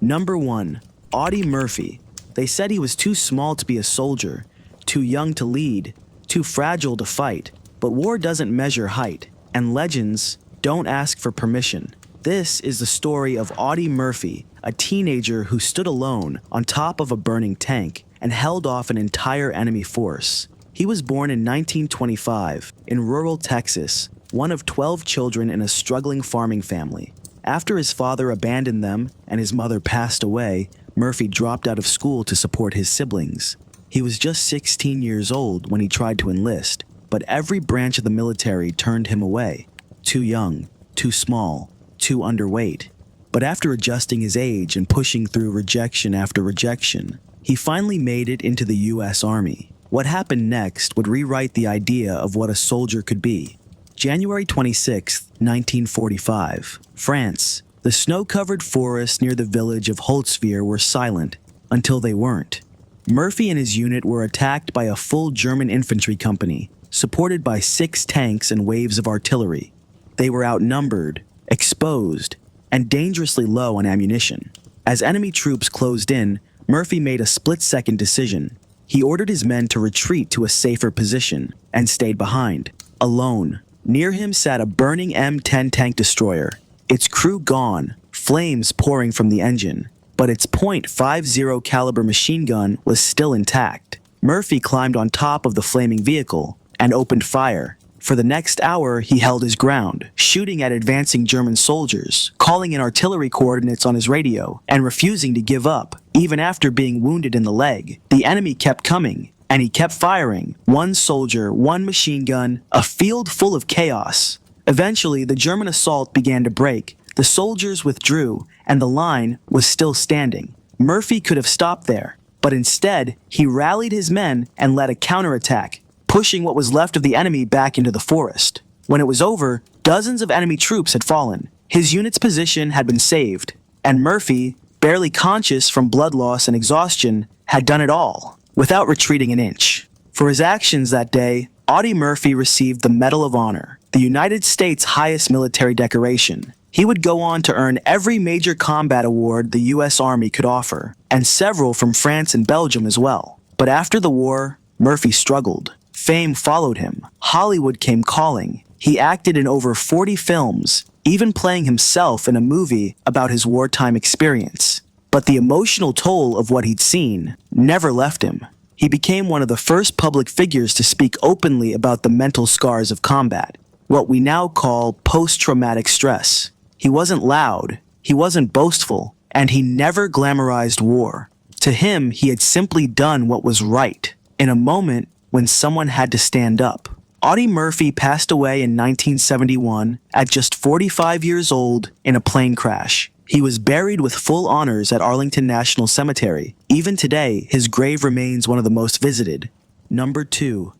Number 1. Audie Murphy. They said he was too small to be a soldier, too young to lead, too fragile to fight. But war doesn't measure height, and legends don't ask for permission. This is the story of Audie Murphy, a teenager who stood alone on top of a burning tank and held off an entire enemy force. He was born in 1925 in rural Texas, one of 12 children in a struggling farming family. After his father abandoned them and his mother passed away, Murphy dropped out of school to support his siblings. He was just 16 years old when he tried to enlist, but every branch of the military turned him away. Too young, too small, too underweight. But after adjusting his age and pushing through rejection after rejection, he finally made it into the U.S. Army. What happened next would rewrite the idea of what a soldier could be. January 26, 1945, France. The snow-covered forests near the village of Holtzwihr were silent until they weren't. Murphy and his unit were attacked by a full German infantry company, supported by 6 tanks and waves of artillery. They were outnumbered, exposed, and dangerously low on ammunition. As enemy troops closed in, Murphy made a split-second decision. He ordered his men to retreat to a safer position and stayed behind, alone. Near him sat a burning M10 tank destroyer, its crew gone, flames pouring from the engine, but its .50 caliber machine gun was still intact. Murphy climbed on top of the flaming vehicle and opened fire. For the next hour, he held his ground, shooting at advancing German soldiers, calling in artillery coordinates on his radio, and refusing to give up, even after being wounded in the leg. The enemy kept coming, and he kept firing. One soldier, one machine gun, a field full of chaos. Eventually, the German assault began to break. The soldiers withdrew, and the line was still standing. Murphy could have stopped there, but instead, he rallied his men and led a counterattack, pushing what was left of the enemy back into the forest. When it was over, dozens of enemy troops had fallen. His unit's position had been saved, and Murphy, barely conscious from blood loss and exhaustion, had done it all, without retreating an inch. For his actions that day, Audie Murphy received the Medal of Honor, the United States' highest military decoration. He would go on to earn every major combat award the U.S. Army could offer, and several from France and Belgium as well. But after the war, Murphy struggled. Fame followed him. Hollywood came calling. He acted in over 40 films, even playing himself in a movie about his wartime experience. But the emotional toll of what he'd seen never left him. He became one of the first public figures to speak openly about the mental scars of combat, what we now call post-traumatic stress. He wasn't loud, he wasn't boastful, and he never glamorized war. To him, he had simply done what was right, in a moment when someone had to stand up. Audie Murphy passed away in 1971 at just 45 years old in a plane crash. He was buried with full honors at Arlington National Cemetery. Even today, his grave remains one of the most visited. Number 2.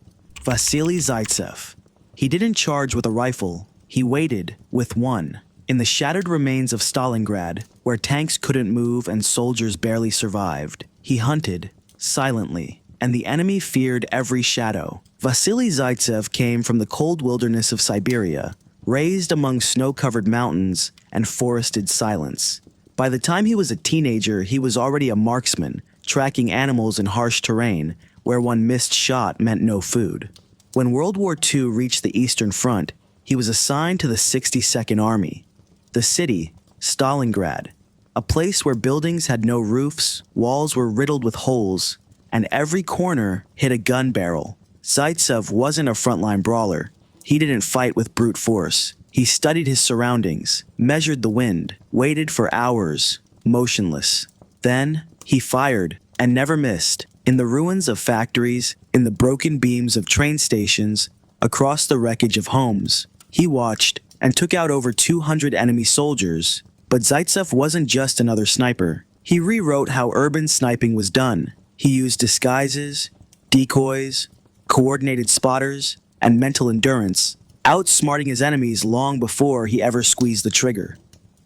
Vasiley Zaitsev. He didn't charge with a rifle. He waited with one. In the shattered remains of Stalingrad, where tanks couldn't move and soldiers barely survived, he hunted, silently, and the enemy feared every shadow. Vasiley Zaitsev came from the cold wilderness of Siberia, raised among snow-covered mountains and forested silence. By the time he was a teenager, he was already a marksman, tracking animals in harsh terrain where one missed shot meant no food. When World War II reached the Eastern Front, he was assigned to the 62nd Army. The city, Stalingrad, a place where buildings had no roofs, walls were riddled with holes, and every corner hid a gun barrel. Zaitsev wasn't a frontline brawler. He didn't fight with brute force. He studied his surroundings, measured the wind, waited for hours, motionless. Then, he fired, and never missed. In the ruins of factories, in the broken beams of train stations, across the wreckage of homes, he watched and took out over 200 enemy soldiers. But Zaitsev wasn't just another sniper. He rewrote how urban sniping was done. He used disguises, decoys, coordinated spotters, and mental endurance, outsmarting his enemies long before he ever squeezed the trigger.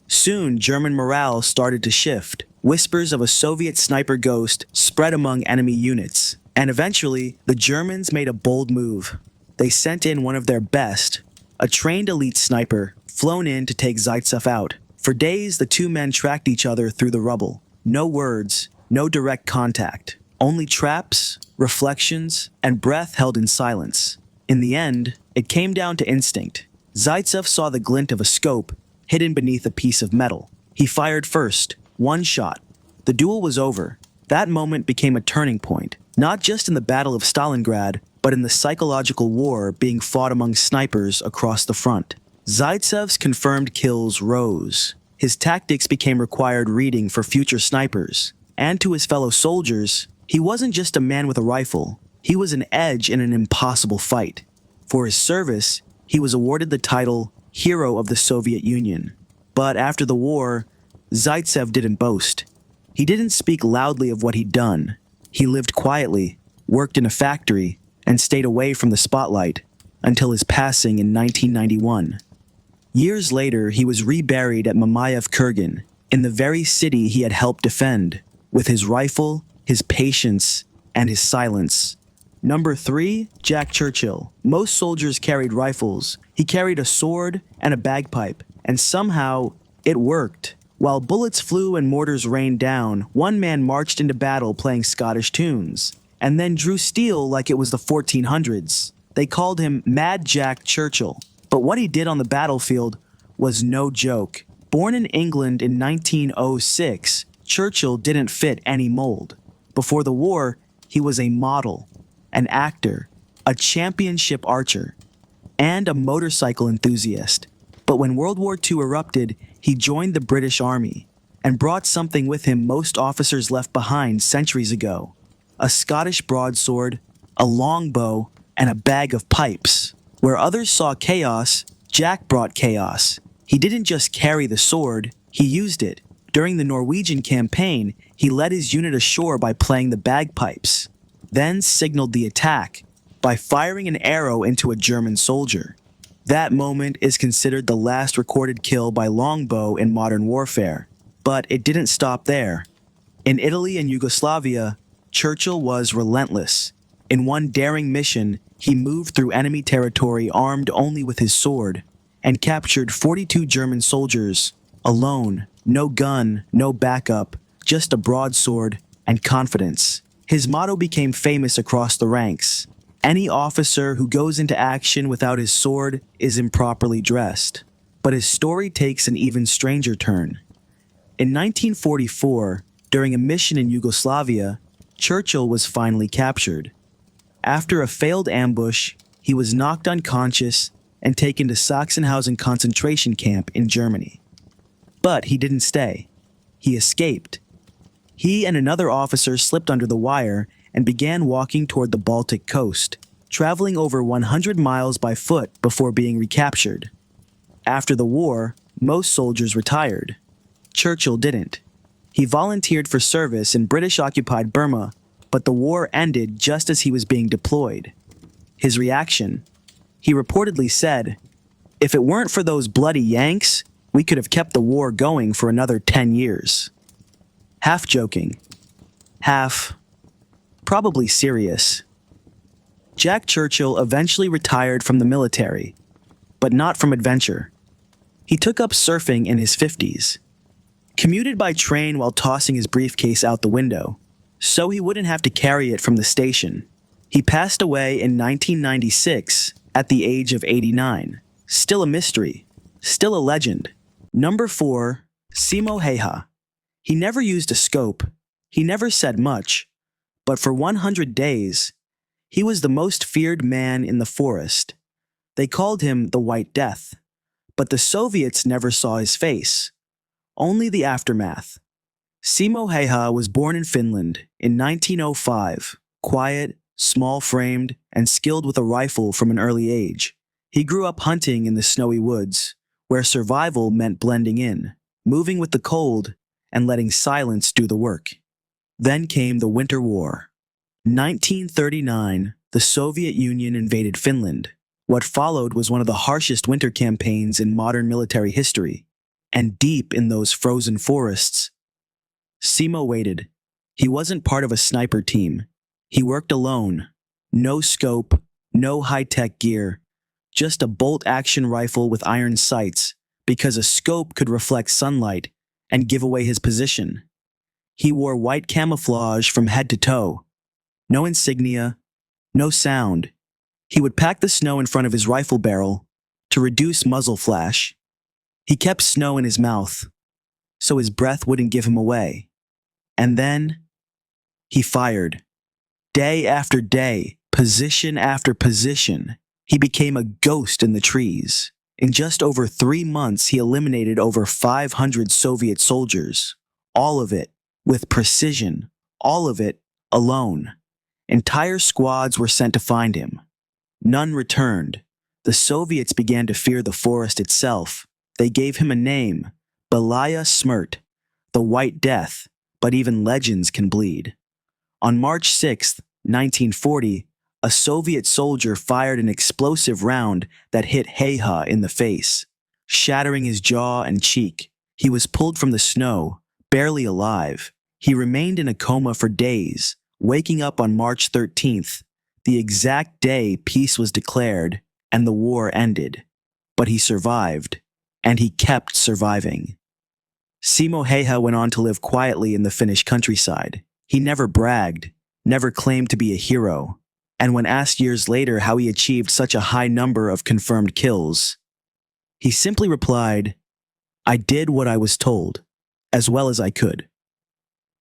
Soon, German morale started to shift. Whispers of a Soviet sniper ghost spread among enemy units, and eventually, the Germans made a bold move. They sent in one of their best, a trained elite sniper, flown in to take Zaitsev out. For days, the two men tracked each other through the rubble. No words, no direct contact, only traps, reflections, and breath held in silence. In the end, it came down to instinct. Zaitsev saw the glint of a scope hidden beneath a piece of metal. He fired first, one shot. The duel was over. That moment became a turning point, not just in the Battle of Stalingrad, but in the psychological war being fought among snipers across the front. Zaitsev's confirmed kills rose. His tactics became required reading for future snipers. And to his fellow soldiers, he wasn't just a man with a rifle. He was an edge in an impossible fight. For his service, he was awarded the title Hero of the Soviet Union. But after the war, Zaitsev didn't boast. He didn't speak loudly of what he'd done. He lived quietly, worked in a factory, and stayed away from the spotlight until his passing in 1991. Years later, he was reburied at Mamayev Kurgan, in the very city he had helped defend, with his rifle, his patience, and his silence. Number 3, Jack Churchill. Most soldiers carried rifles. He carried a sword and a bagpipe, and somehow, it worked. While bullets flew and mortars rained down, one man marched into battle playing Scottish tunes, and then drew steel like it was the 1400s. They called him Mad Jack Churchill. But what he did on the battlefield was no joke. Born in England in 1906, Churchill didn't fit any mold. Before the war, he was a model, an actor, a championship archer, and a motorcycle enthusiast. But when World War II erupted, he joined the British Army and brought something with him most officers left behind centuries ago: a Scottish broadsword, a longbow, and a bag of pipes. Where others saw chaos, Jack brought chaos. He didn't just carry the sword, he used it. During the Norwegian campaign, he led his unit ashore by playing the bagpipes, then signaled the attack by firing an arrow into a German soldier. That moment is considered the last recorded kill by longbow in modern warfare. But it didn't stop there. In Italy and Yugoslavia, Churchill was relentless. In one daring mission, he moved through enemy territory armed only with his sword and captured 42 German soldiers, alone, no gun, no backup, just a broadsword and confidence. His motto became famous across the ranks: any officer who goes into action without his sword is improperly dressed. But his story takes an even stranger turn. In 1944, during a mission in Yugoslavia, Churchill was finally captured. After a failed ambush, he was knocked unconscious and taken to Sachsenhausen concentration camp in Germany. But he didn't stay. He escaped. He and another officer slipped under the wire and began walking toward the Baltic coast, traveling over 100 miles by foot before being recaptured. After the war, most soldiers retired. Churchill didn't. He volunteered for service in British-occupied Burma, but the war ended just as he was being deployed. His reaction? He reportedly said, "If it weren't for those bloody Yanks, we could have kept the war going for another 10 years. Half joking. Half probably serious. Jack Churchill eventually retired from the military, but not from adventure. He took up surfing in his 50s, commuted by train while tossing his briefcase out the window, so he wouldn't have to carry it from the station. He passed away in 1996 at the age of 89. Still a mystery, still a legend. Number 4, Simo Häyhä. He never used a scope, he never said much, but for 100 days, he was the most feared man in the forest. They called him the White Death, but the Soviets never saw his face, only the aftermath. Simo Häyhä was born in Finland in 1905, quiet, small-framed, and skilled with a rifle from an early age. He grew up hunting in the snowy woods, where survival meant blending in, moving with the cold, and letting silence do the work. Then came the Winter War. 1939, the Soviet Union invaded Finland. What followed was one of the harshest winter campaigns in modern military history. And deep in those frozen forests, Simo waited. He wasn't part of a sniper team. He worked alone. No scope, no high-tech gear, just a bolt-action rifle with iron sights, because a scope could reflect sunlight and give away his position. He wore white camouflage from head to toe. No insignia, no sound. He would pack the snow in front of his rifle barrel to reduce muzzle flash. He kept snow in his mouth, so his breath wouldn't give him away. And then, he fired. Day after day, position after position, he became a ghost in the trees. In just over 3 months, he eliminated over 500 Soviet soldiers. All of it with precision, all of it alone. Entire squads were sent to find him. None returned. The Soviets began to fear the forest itself. They gave him a name, Belaya Smrt, the White Death, but even legends can bleed. On March 6, 1940, a Soviet soldier fired an explosive round that hit Häyhä in the face, shattering his jaw and cheek. He was pulled from the snow, barely alive. He remained in a coma for days, waking up on March 13th, the exact day peace was declared and the war ended. But he survived, and he kept surviving. Simo Häyhä went on to live quietly in the Finnish countryside. He never bragged, never claimed to be a hero, and when asked years later how he achieved such a high number of confirmed kills, he simply replied, "I did what I was told, as well as I could."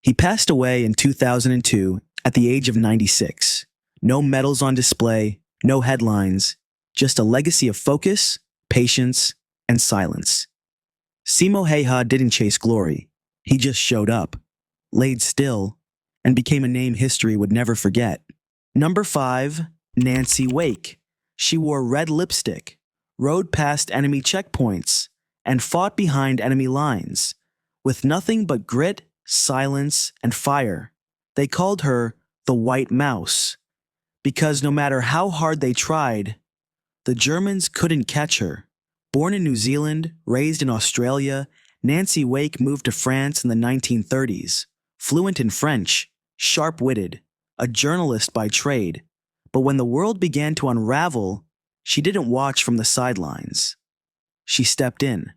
He passed away in 2002 at the age of 96. No medals on display, no headlines, just a legacy of focus, patience, and silence. Simo Häyhä didn't chase glory. He just showed up, laid still, and became a name history would never forget. Number 5, Nancy Wake. She wore red lipstick, rode past enemy checkpoints, and fought behind enemy lines, with nothing but grit, silence, and fire. They called her the White Mouse, because no matter how hard they tried, the Germans couldn't catch her. Born in New Zealand, raised in Australia, Nancy Wake moved to France in the 1930s, fluent in French, sharp-witted, a journalist by trade. But when the world began to unravel, she didn't watch from the sidelines. She stepped in.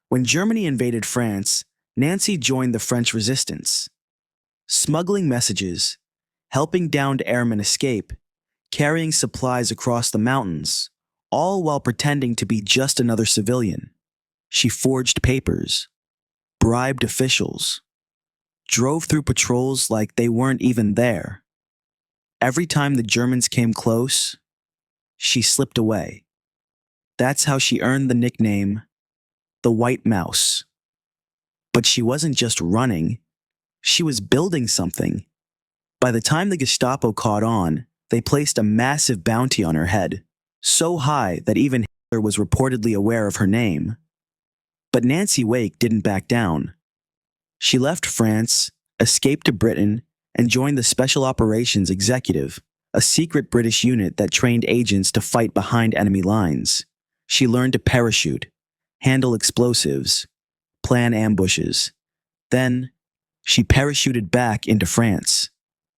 When Germany invaded France, Nancy joined the French resistance, smuggling messages, helping downed airmen escape, carrying supplies across the mountains, all while pretending to be just another civilian. She forged papers, bribed officials, drove through patrols like they weren't even there. Every time the Germans came close, she slipped away. That's how she earned the nickname, the White Mouse. But she wasn't just running, she was building something. By the time the Gestapo caught on, they placed a massive bounty on her head, so high that even Hitler was reportedly aware of her name. But Nancy Wake didn't back down. She left France, escaped to Britain, and joined the Special Operations Executive, a secret British unit that trained agents to fight behind enemy lines. She learned to parachute, handle explosives, plan ambushes. Then, she parachuted back into France.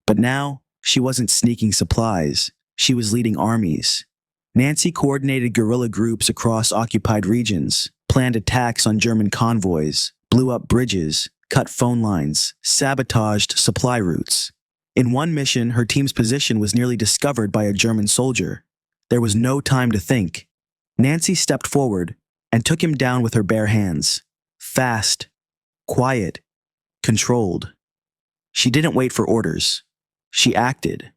But now, she wasn't sneaking supplies, she was leading armies. Nancy coordinated guerrilla groups across occupied regions, planned attacks on German convoys, blew up bridges, cut phone lines, sabotaged supply routes. In one mission, her team's position was nearly discovered by a German soldier. There was no time to think. Nancy stepped forward and took him down with her bare hands. Fast, quiet, controlled. She didn't wait for orders. She acted.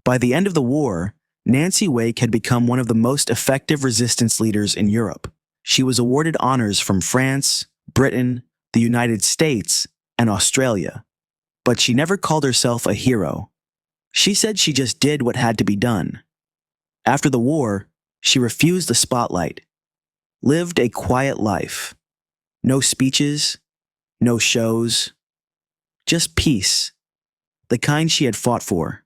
By the end of the war, Nancy Wake had become one of the most effective resistance leaders in Europe. She was awarded honors from France, Britain, the United States, and Australia. But she never called herself a hero. She said she just did what had to be done. After the war, she refused the spotlight, lived a quiet life. No speeches, no shows, just peace, the kind she had fought for.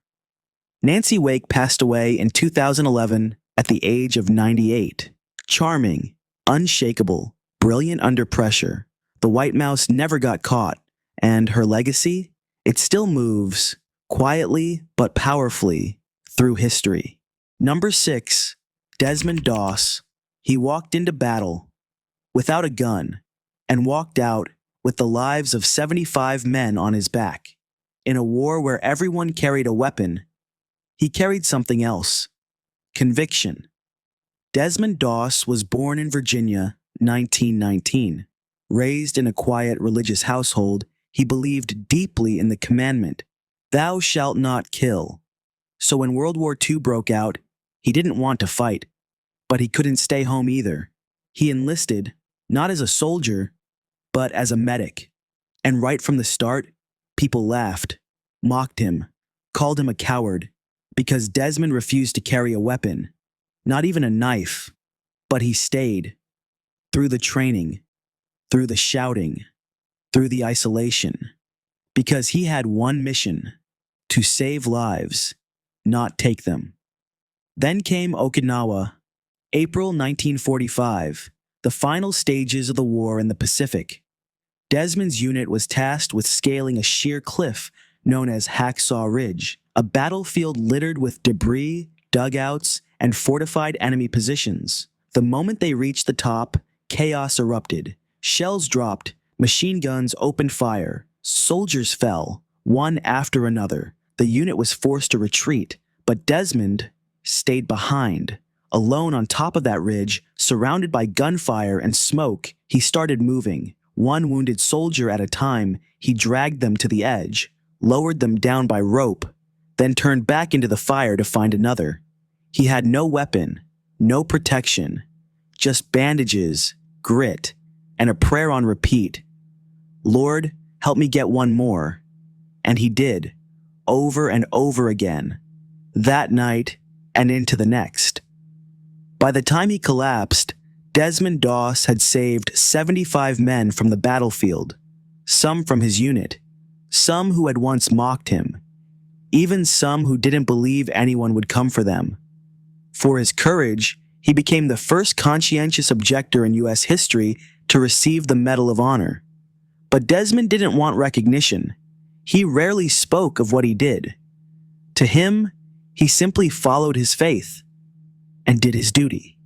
Nancy Wake passed away in 2011 at the age of 98. Charming, unshakable, brilliant under pressure, the White Mouse never got caught, and her legacy? It still moves, quietly but powerfully, through history. Number 6, Desmond Doss. He walked into battle, without a gun, and walked out with the lives of 75 men on his back. In a war where everyone carried a weapon, he carried something else: conviction. Desmond Doss was born in Virginia, 1919. Raised in a quiet religious household, he believed deeply in the commandment, "Thou shalt not kill." So when World War II broke out, he didn't want to fight, but he couldn't stay home either. He enlisted, not as a soldier, but as a medic. And right from the start, people laughed, mocked him, called him a coward, because Desmond refused to carry a weapon, not even a knife. But he stayed, through the training, through the shouting, through the isolation, because he had one mission: to save lives, not take them. Then came Okinawa, April 1945, the final stages of the war in the Pacific. Desmond's unit was tasked with scaling a sheer cliff known as Hacksaw Ridge, a battlefield littered with debris, dugouts, and fortified enemy positions. The moment they reached the top, chaos erupted. Shells dropped, machine guns opened fire, soldiers fell, one after another. The unit was forced to retreat, but Desmond stayed behind. Alone on top of that ridge, surrounded by gunfire and smoke, he started moving. One wounded soldier at a time, he dragged them to the edge, lowered them down by rope, then turned back into the fire to find another. He had no weapon, no protection, just bandages, grit, and a prayer on repeat. "Lord, help me get one more." And he did, over and over again, that night and into the next. By the time he collapsed, Desmond Doss had saved 75 men from the battlefield, some from his unit, some who had once mocked him, even some who didn't believe anyone would come for them. For his courage, he became the first conscientious objector in U.S. history to receive the Medal of Honor. But Desmond didn't want recognition. He rarely spoke of what he did. To him, he simply followed his faith and did his duty.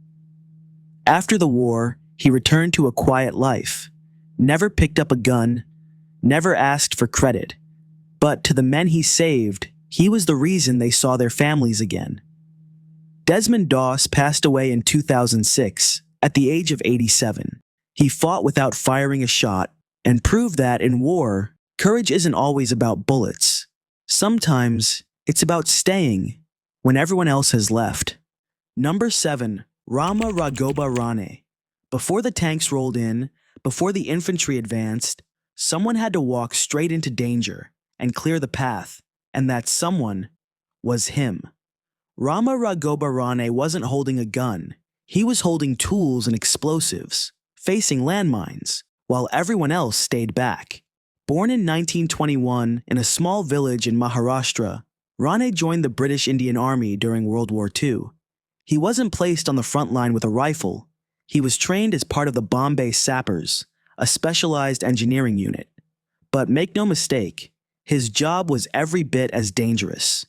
After the war, he returned to a quiet life, never picked up a gun, never asked for credit. But to the men he saved, he was the reason they saw their families again. Desmond Doss passed away in 2006 at the age of 87. He fought without firing a shot and proved that in war, courage isn't always about bullets. Sometimes it's about staying when everyone else has left. Number 7. Rama Raghoba Rane. Before the tanks rolled in, before the infantry advanced, someone had to walk straight into danger and clear the path, and that someone was him. Rama Raghoba Rane wasn't holding a gun. He was holding tools and explosives, facing landmines, while everyone else stayed back. Born in 1921 in a small village in Maharashtra, Rane joined the British Indian Army during World War II. He wasn't placed on the front line with a rifle. He was trained as part of the Bombay Sappers, a specialized engineering unit. But make no mistake, his job was every bit as dangerous.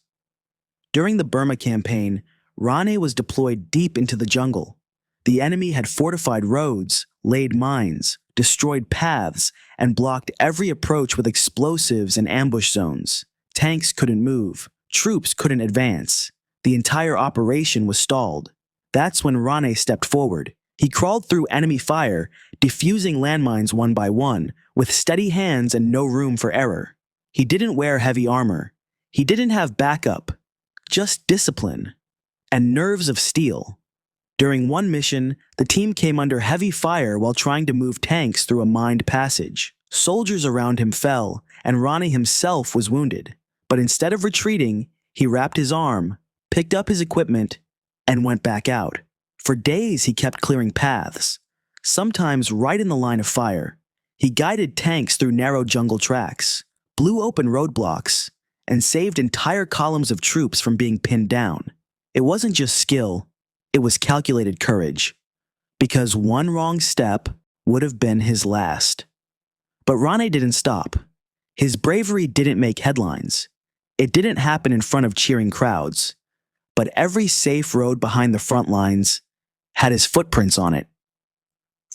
During the Burma campaign, Rane was deployed deep into the jungle. The enemy had fortified roads, laid mines, destroyed paths, and blocked every approach with explosives and ambush zones. Tanks couldn't move. Troops couldn't advance. The entire operation was stalled. That's when Rane stepped forward. He crawled through enemy fire, defusing landmines one by one, with steady hands and no room for error. He didn't wear heavy armor. He didn't have backup, just discipline and nerves of steel. During one mission, the team came under heavy fire while trying to move tanks through a mined passage. Soldiers around him fell, and Rane himself was wounded. But instead of retreating, he wrapped his arm, picked up his equipment, and went back out. For days, he kept clearing paths, sometimes right in the line of fire. He guided tanks through narrow jungle tracks, blew open roadblocks, and saved entire columns of troops from being pinned down. It wasn't just skill, it was calculated courage, because one wrong step would have been his last. But Rane didn't stop. His bravery didn't make headlines. It didn't happen in front of cheering crowds. But every safe road behind the front lines had his footprints on it.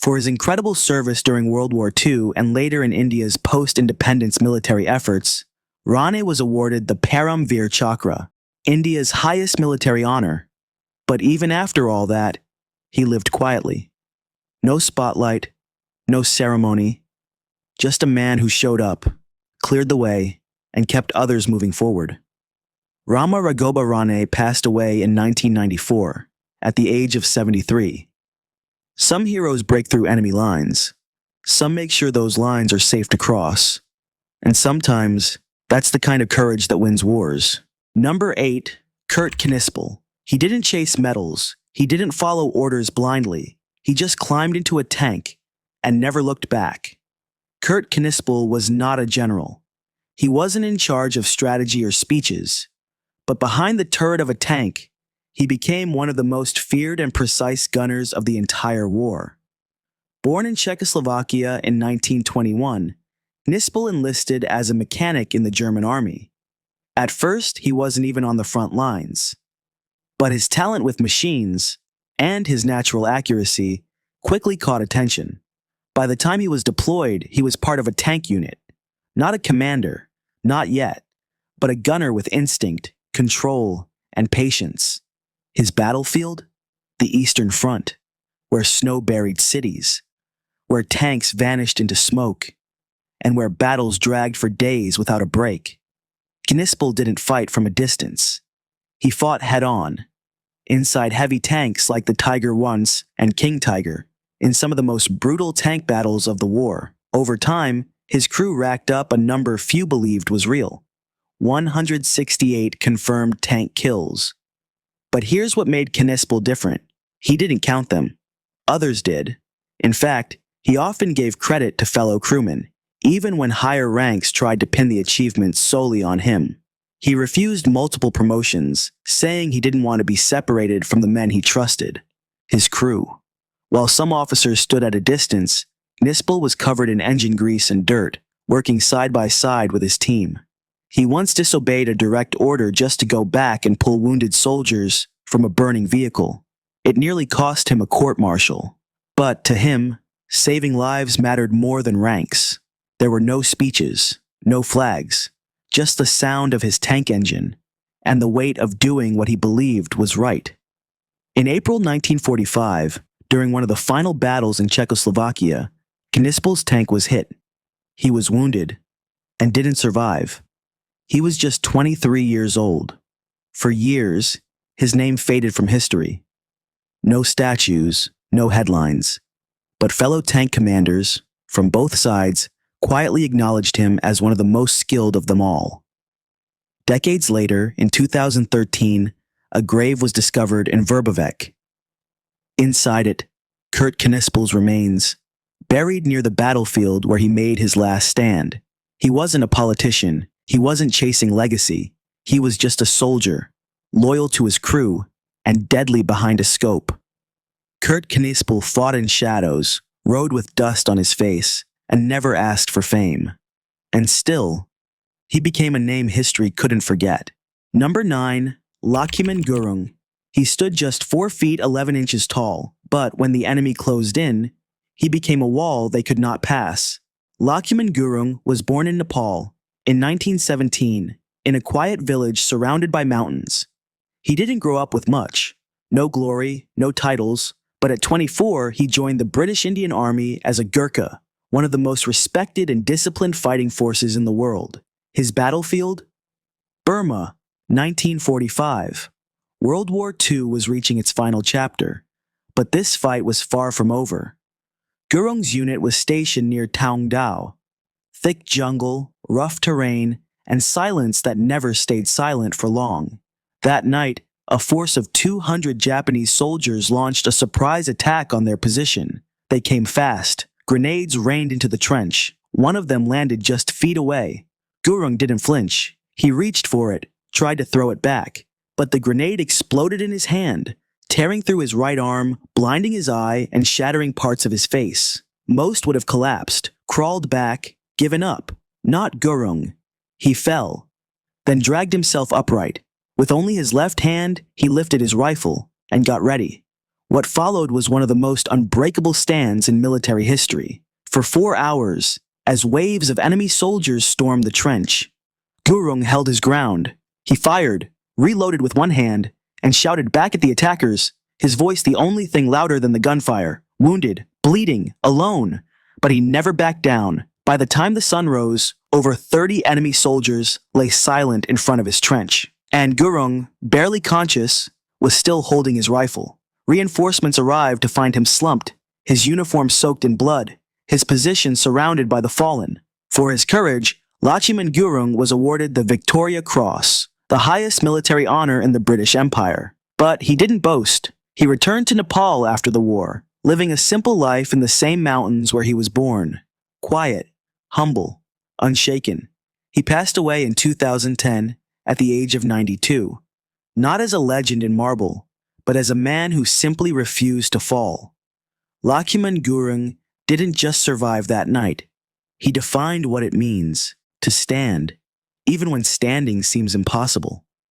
For his incredible service during World War II and later in India's post-independence military efforts, Rane was awarded the Param Veer Chakra, India's highest military honor. But even after all that, he lived quietly. No spotlight, no ceremony, just a man who showed up, cleared the way, and kept others moving forward. Rama Raghoba Rane passed away in 1994, at the age of 73. Some heroes break through enemy lines. Some make sure those lines are safe to cross. And sometimes, that's the kind of courage that wins wars. Number 8, Kurt Knispel. He didn't chase medals. He didn't follow orders blindly. He just climbed into a tank and never looked back. Kurt Knispel was not a general. He wasn't in charge of strategy or speeches. But behind the turret of a tank, he became one of the most feared and precise gunners of the entire war. Born in Czechoslovakia in 1921, Knispel enlisted as a mechanic in the German army. At first, he wasn't even on the front lines. But his talent with machines and his natural accuracy quickly caught attention. By the time he was deployed, he was part of a tank unit. Not a commander, not yet, but a gunner with instinct, control, and patience. His battlefield? The Eastern Front, where snow buried cities, where tanks vanished into smoke, and where battles dragged for days without a break. Knispel didn't fight from a distance. He fought head-on, inside heavy tanks like the Tiger I and King Tiger, in some of the most brutal tank battles of the war. Over time, his crew racked up a number few believed was real: 168 confirmed tank kills. But here's what made Knispel different. He didn't count them. Others did. In fact, he often gave credit to fellow crewmen, even when higher ranks tried to pin the achievements solely on him. He refused multiple promotions, saying he didn't want to be separated from the men he trusted, his crew. While some officers stood at a distance, Knispel was covered in engine grease and dirt, working side by side with his team. He once disobeyed a direct order just to go back and pull wounded soldiers from a burning vehicle. It nearly cost him a court-martial. But to him, saving lives mattered more than ranks. There were no speeches, no flags, just the sound of his tank engine and the weight of doing what he believed was right. In April 1945, during one of the final battles in Czechoslovakia, Knispel's tank was hit. He was wounded and didn't survive. He was just 23 years old. For years, his name faded from history. No statues, no headlines. But fellow tank commanders, from both sides, quietly acknowledged him as one of the most skilled of them all. Decades later, in 2013, a grave was discovered in Verbovec. Inside it, Kurt Knispel's remains, buried near the battlefield where he made his last stand. He wasn't a politician. He wasn't chasing legacy. He was just a soldier, loyal to his crew, and deadly behind a scope. Kurt Knispel fought in shadows, rode with dust on his face, and never asked for fame. And still, he became a name history couldn't forget. Number 9, Lachiman Gurung. He stood just 4 feet 11 inches tall, but when the enemy closed in, he became a wall they could not pass. Lachiman Gurung was born in Nepal in 1917, in a quiet village surrounded by mountains. He didn't grow up with much. No glory, no titles, but at 24, he joined the British Indian Army as a Gurkha, one of the most respected and disciplined fighting forces in the world. His battlefield? Burma, 1945. World War II was reaching its final chapter, but this fight was far from over. Gurung's unit was stationed near Taung Dao. Thick jungle, rough terrain, and silence that never stayed silent for long. That night, a force of 200 Japanese soldiers launched a surprise attack on their position. They came fast. Grenades rained into the trench. One of them landed just feet away. Gurung didn't flinch. He reached for it, tried to throw it back. But the grenade exploded in his hand, tearing through his right arm, blinding his eye, and shattering parts of his face. Most would have collapsed, crawled back, given up. Not Gurung. He fell, then dragged himself upright. With only his left hand, he lifted his rifle and got ready. What followed was one of the most unbreakable stands in military history. For 4 hours, as waves of enemy soldiers stormed the trench, Gurung held his ground. He fired, reloaded with one hand, and shouted back at the attackers, his voice the only thing louder than the gunfire, wounded, bleeding, alone. But he never backed down. By the time the sun rose, over 30 enemy soldiers lay silent in front of his trench. And Gurung, barely conscious, was still holding his rifle. Reinforcements arrived to find him slumped, his uniform soaked in blood, his position surrounded by the fallen. For his courage, Lachiman Gurung was awarded the Victoria Cross, the highest military honor in the British Empire. But he didn't boast. He returned to Nepal after the war, living a simple life in the same mountains where he was born. Quiet, humble, unshaken. He passed away in 2010 at the age of 92, not as a legend in marble, but as a man who simply refused to fall. Lachiman Gurung didn't just survive that night. He defined what it means to stand, even when standing seems impossible.